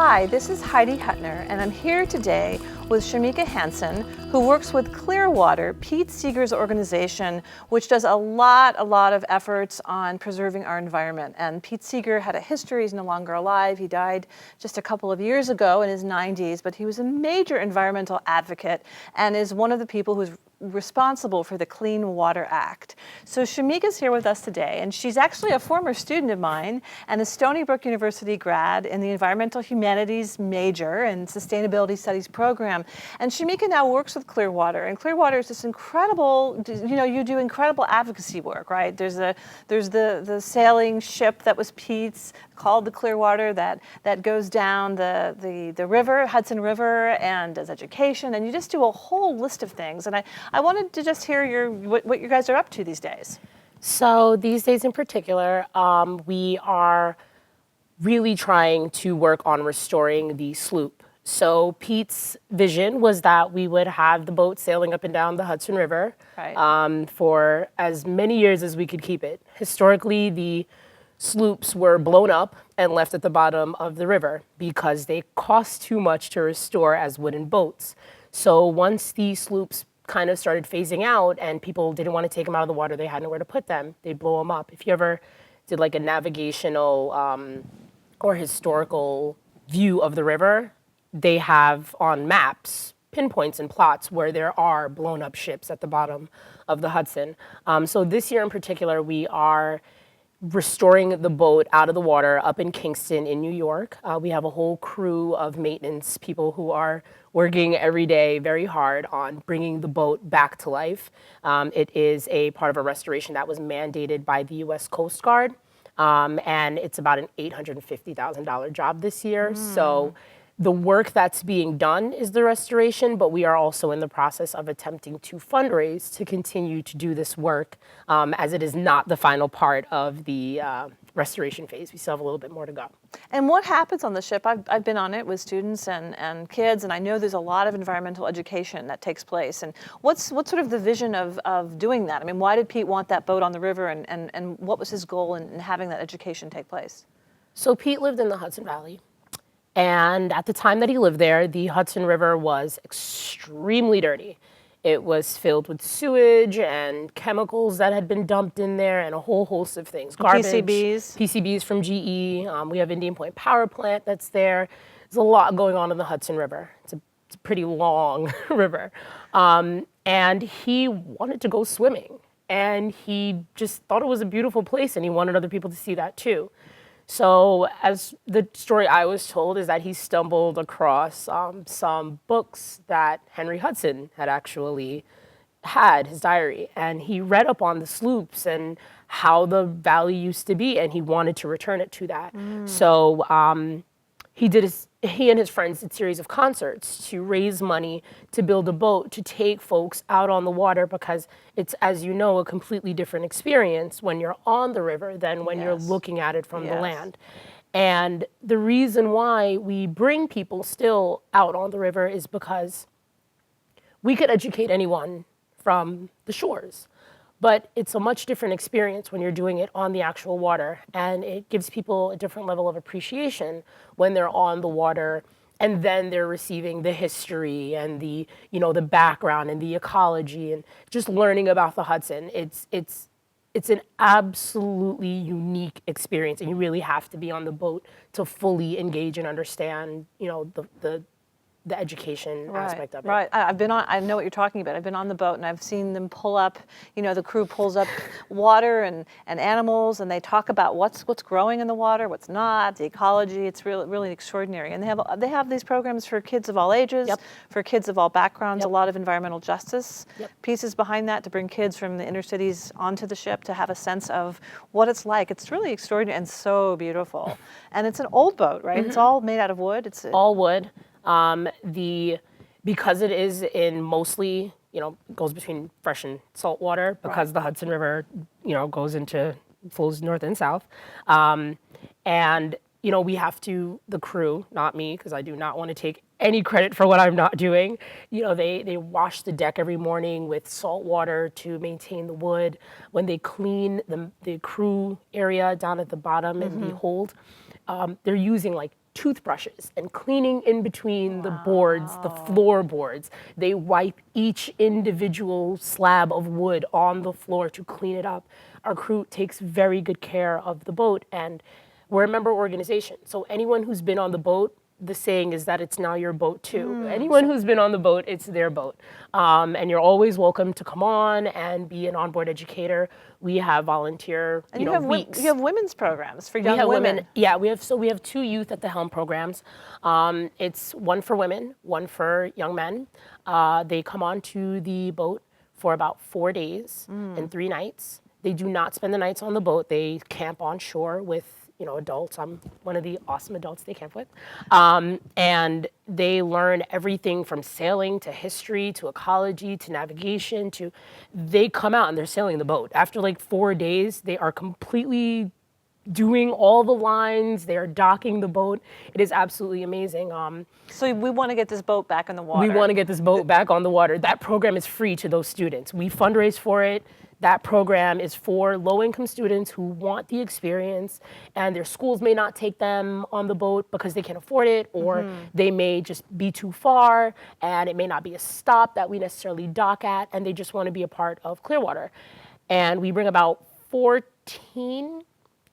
Hi, this is Heidi Hutner, and I'm here today with Shameika Hanson, who works with Clearwater, Pete Seeger's organization, which does a lot of efforts on preserving our environment. And Pete Seeger had a history, he's no longer alive. He died just a couple of years ago in his 90s, but he was a major environmental advocate and is one of the people who's responsible for the Clean Water Act. So Shameika's here with us today, and she's actually a former student of mine and a Stony Brook University grad in the Environmental Humanities major and Sustainability Studies program. And Shameika now works with Clearwater, and Clearwater is this incredible, you do incredible advocacy work, right? There's the sailing ship that was Pete's, called the Clearwater, that goes down the river, Hudson River, and does education, and you just do a whole list of things. And I wanted to just hear what you guys are up to these days. So these days in particular, we are really trying to work on restoring the sloop. So Pete's vision was that we would have the boat sailing up and down the Hudson River for as many years as we could keep it. Historically, the sloops were blown up and left at the bottom of the river because they cost too much to restore as wooden boats. So once the sloops kind of started phasing out and people didn't want to take them out of the water, they had nowhere to put them, they'd blow them up. If you ever did like a navigational or historical view of the river, they have on maps pinpoints and plots where there are blown up ships at the bottom of the Hudson. So this year in particular, we are restoring the boat out of the water up in Kingston in New York. We have a whole crew of maintenance people who are working every day very hard on bringing the boat back to life. It is a part of a restoration that was mandated by the US Coast Guard, and it's about an $850,000 job this year. So the work that's being done is the restoration, but we are also in the process of attempting to fundraise to continue to do this work, as it is not the final part of the restoration phase. We still have a little bit more to go. And what happens on the ship? I've been on it with students and kids, and I know there's a lot of environmental education that takes place. And what's sort of the vision of doing that? I mean, why did Pete want that boat on the river, and what was his goal in having that education take place? So Pete lived in the Hudson Valley. And at the time that he lived there, the Hudson River was extremely dirty. It was filled with sewage and chemicals that had been dumped in there and a whole host of things. Garbage, PCBs from GE. We have Indian Point Power Plant that's there. There's a lot going on in the Hudson River. It's a pretty long river. And he wanted to go swimming. And he just thought it was a beautiful place, and he wanted other people to see that too. So as the story I was told is that he stumbled across some books that Henry Hudson had actually had, his diary, and he read up on the sloops and how the valley used to be, and he wanted to return it to that. So he and his friends did a series of concerts to raise money to build a boat to take folks out on the water, because it's, as you know, a completely different experience when you're on the river than when you're looking at it from the land. And the reason why we bring people still out on the river is because we could educate anyone from the shores. But it's a much different experience when you're doing it on the actual water, and it gives people a different level of appreciation when they're on the water, and then they're receiving the history and the background and the ecology and just learning about the Hudson. It's an absolutely unique experience, and you really have to be on the boat to fully engage and understand, the education aspect of it. Right. I know what you're talking about. I've been on the boat and I've seen them pull up, the crew pulls up water and animals, and they talk about what's growing in the water, what's not, the ecology. It's really extraordinary. And they have these programs for kids of all ages, for kids of all backgrounds, a lot of environmental justice pieces behind that to bring kids from the inner cities onto the ship to have a sense of what it's like. It's really extraordinary and so beautiful. And it's an old boat, right? It's all made out of wood. It's all wood. Because it is in mostly, goes between fresh and salt water, because the Hudson River, flows north and south. And, we have to, the crew, not me, because I do not want to take any credit for what I'm not doing. They wash the deck every morning with salt water to maintain the wood. When they clean the crew area down at the bottom in the hold, they're using like toothbrushes and cleaning in between the boards, the floorboards. They wipe each individual slab of wood on the floor to clean it up. Our crew takes very good care of the boat, and we're a member organization. So anyone who's been on the boat, the saying is that it's now your boat too. Anyone who's been on the boat, it's their boat. And you're always welcome to come on and be an onboard educator. We have volunteer, And you know, weeks. you have women's programs for young We have women. Yeah, we have 2 youth at the helm programs. It's one for women, one for young men. They come on to the boat for about 4 days and 3 nights. They do not spend the nights on the boat. They camp on shore with, you know, adults. I'm one of the awesome adults they camp with. And they learn everything from sailing to history to ecology to navigation to, they come out and they're sailing the boat. After like 4 days, they are completely doing all the lines, they are docking the boat. It is absolutely amazing. So we want to get this boat back in the water. We want to get this boat back on the water. That program is free to those students. We fundraise for it. That program is for low-income students who want the experience, and their schools may not take them on the boat because they can't afford it, or they may just be too far, and it may not be a stop that we necessarily dock at, and they just want to be a part of Clearwater. And we bring about 14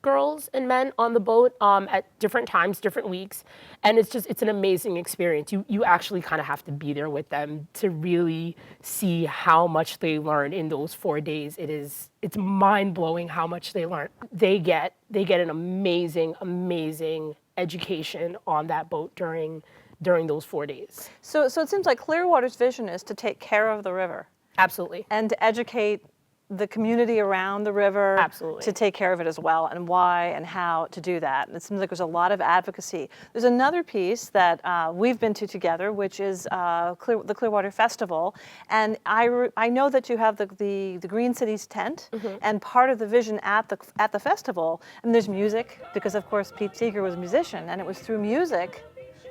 girls and men on the boat at different times, different weeks. And it's an amazing experience. You actually kind of have to be there with them to really see how much they learn in those 4 days. It's mind-blowing how much they learn. They get an amazing education on that boat during those 4 days. So it seems like Clearwater's vision is to take care of the river. Absolutely. And to educate the community around the river. Absolutely. To take care of it as well, and why and how to do that. And it seems like there's a lot of advocacy. There's another piece that we've been to together, which is the Clearwater Festival. And I know that you have the Green Cities tent, and part of the vision at the festival, and there's music, because of course Pete Seeger was a musician, and it was through music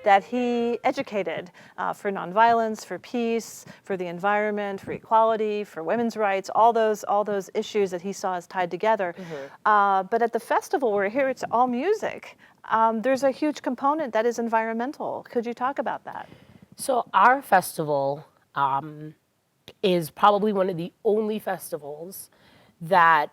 that he educated for nonviolence, for peace, for the environment, for equality, for women's rights, all those issues that he saw as tied together. But at the festival, where here it's all music, there's a huge component that is environmental. Could you talk about that? So our festival is probably one of the only festivals that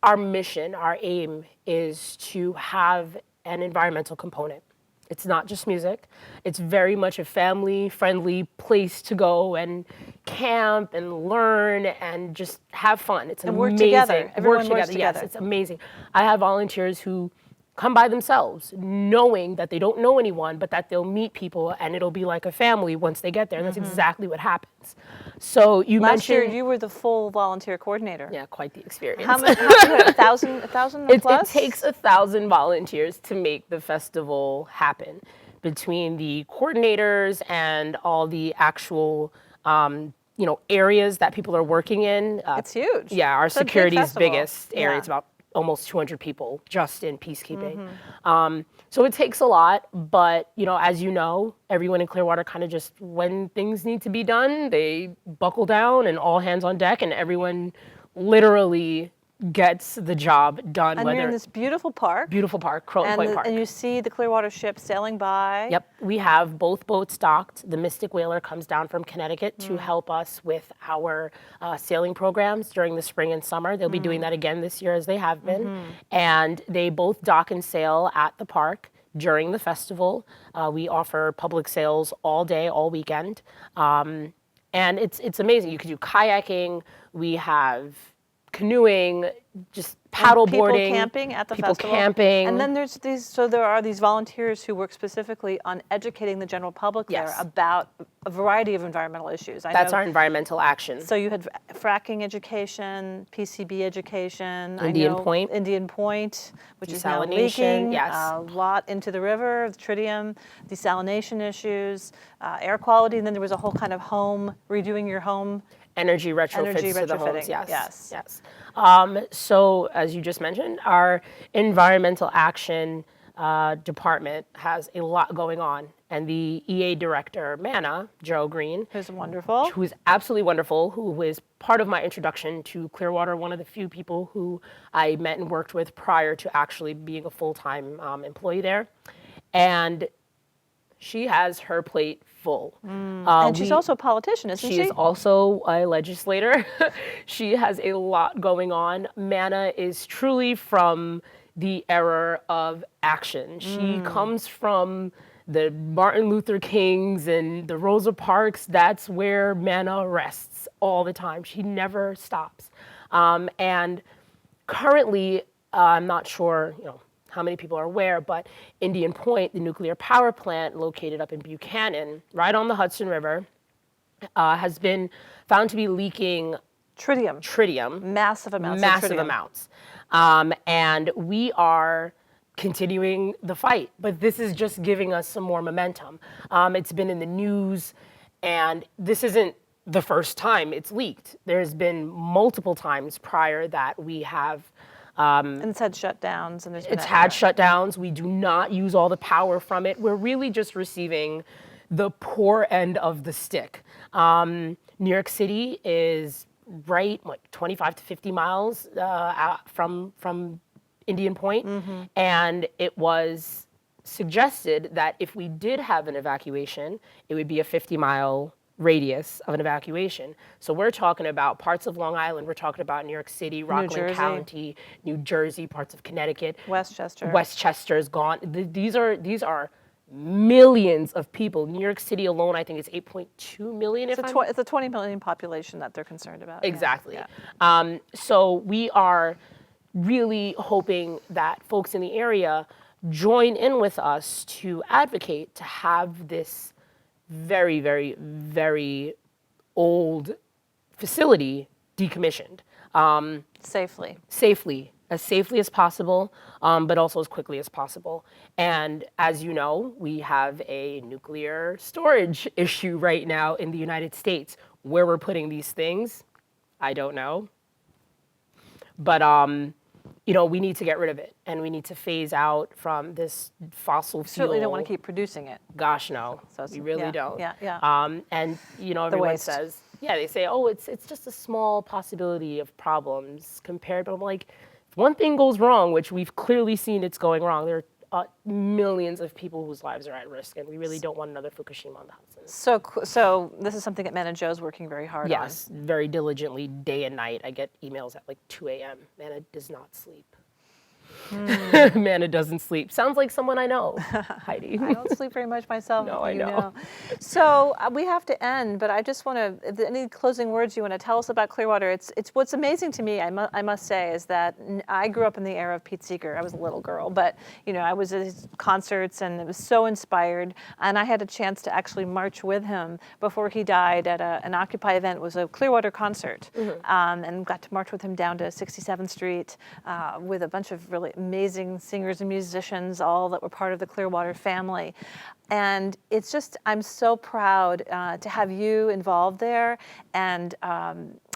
our mission, our aim, is to have an environmental component. It's not just music. It's very much a family-friendly place to go and camp and learn and just have fun. It's amazing. Work together. Everyone works together. Yes, it's amazing. I have volunteers who come by themselves, knowing that they don't know anyone, but that they'll meet people and it'll be like a family once they get there. And that's exactly what happens. So you Last mentioned year you were the full volunteer coordinator. Yeah, quite the experience. How many? 1,000 plus? It takes 1,000 volunteers to make the festival happen, between the coordinators and all the actual areas that people are working in. It's huge. Yeah, our It's a big security's festival. biggest area. Yeah. It's about almost 200 people just in peacekeeping. So it takes a lot, but as you know, everyone in Clearwater kind of just, when things need to be done, they buckle down and all hands on deck, and everyone literally gets the job done. And you're in this beautiful park. Croton Point Park. And you see the Clearwater ship sailing by. Yep, we have both boats docked. The Mystic Whaler comes down from Connecticut to help us with our sailing programs during the spring and summer. They'll be doing that again this year, as they have been. And they both dock and sail at the park during the festival. We offer public sails all day, all weekend. And it's amazing. You could do kayaking. We have canoeing, just paddle boarding. People camping at the people festival. Camping. And then there are these volunteers who work specifically on educating the general public there about a variety of environmental issues. That's our environmental action. So you had fracking education, PCB education. Indian Point, which is now leaking. A lot into the river, the tritium, desalination issues, air quality, and then there was a whole kind of redoing your home. Energy retrofits to the homes, yes. So, as you just mentioned, our environmental action department has a lot going on. And the EA director, Manna, Joe Green. Who's wonderful. Who is absolutely wonderful, who was part of my introduction to Clearwater, one of the few people who I met and worked with prior to actually being a full-time employee there. And she has her plate full. And she's also a politician, isn't she? She is also a legislator. She has a lot going on. Manna is truly from the era of action. She comes from the Martin Luther Kings and the Rosa Parks. That's where Manna rests all the time. She never stops. And currently, I'm not sure, how many people are aware, but Indian Point, the nuclear power plant located up in Buchanan, right on the Hudson River, has been found to be leaking tritium. Massive amounts Massive of tritium. amounts. And we are continuing the fight, but this is just giving us some more momentum. It's been in the news, and this isn't the first time it's leaked. There's been multiple times prior that we have And it's had shutdowns. And it's had shutdowns. We do not use all the power from it. We're really just receiving the poor end of the stick. New York City is right, 25 to 50 miles out from Indian Point. And it was suggested that if we did have an evacuation, it would be a 50-mile radius of an evacuation. So we're talking about parts of Long Island, we're talking about New York City, Rockland County, New Jersey, parts of Connecticut. Westchester is gone. These are millions of people. New York City alone, I think it's 8.2 million. It's a 20 million population that they're concerned about. Exactly. Yeah. So we are really hoping that folks in the area join in with us to advocate to have this very, very, very old facility decommissioned. Safely. As safely as possible, but also as quickly as possible. And as you know, we have a nuclear storage issue right now in the United States. Where we're putting these things, I don't know. But we need to get rid of it, and we need to phase out from this fossil fuel. Certainly don't want to keep producing it. Gosh, no, we really don't. Yeah. And everyone says, they say, oh, it's just a small possibility of problems compared. But I'm like, if one thing goes wrong, which we've clearly seen it's going wrong, there are millions of people whose lives are at risk, and we really don't want another Fukushima on the Hudson. So this is something that Manna Joe's working very hard on. Yes, very diligently, day and night. I get emails at 2 a.m. Manna does not sleep. Manna doesn't sleep. Sounds like someone I know, Heidi. I don't sleep very much myself. No, I know. So we have to end, but I just want to, any closing words you want to tell us about Clearwater? It's what's amazing to me, I must say, is that I grew up in the era of Pete Seeger. I was a little girl, but I was at his concerts and it was so inspired. And I had a chance to actually march with him before he died at an Occupy event. It was a Clearwater concert, and got to march with him down to 67th Street with a bunch of really amazing singers and musicians, all that were part of the Clearwater family. And it's just, I'm so proud to have you involved there, and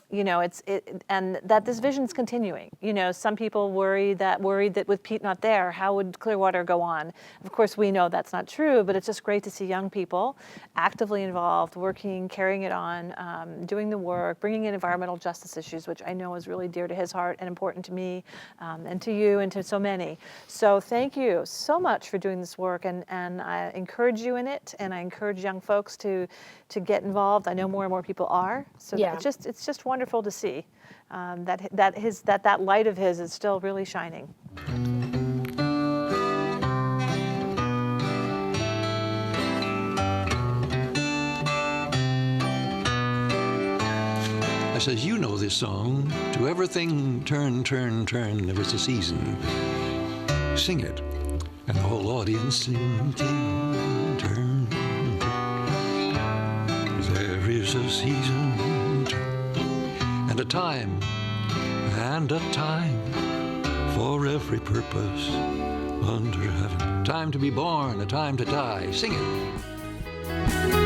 and that this vision's continuing. Some people worried that with Pete not there, how would Clearwater go on? Of course, we know that's not true, but it's just great to see young people actively involved, working, carrying it on, doing the work, bringing in environmental justice issues, which I know is really dear to his heart and important to me, and to you and to so many. So thank you so much for doing this work, and I encourage you in it, and I encourage young folks to get involved. I know more and more people are. So it's just wonderful to see that light of his is still really shining. I says, you know this song. To everything turn, turn, turn. There is a season. Sing it. And the whole audience sing, turn, turn, turn. There is a season and a time for every purpose under heaven. Time to be born, a time to die. Sing it.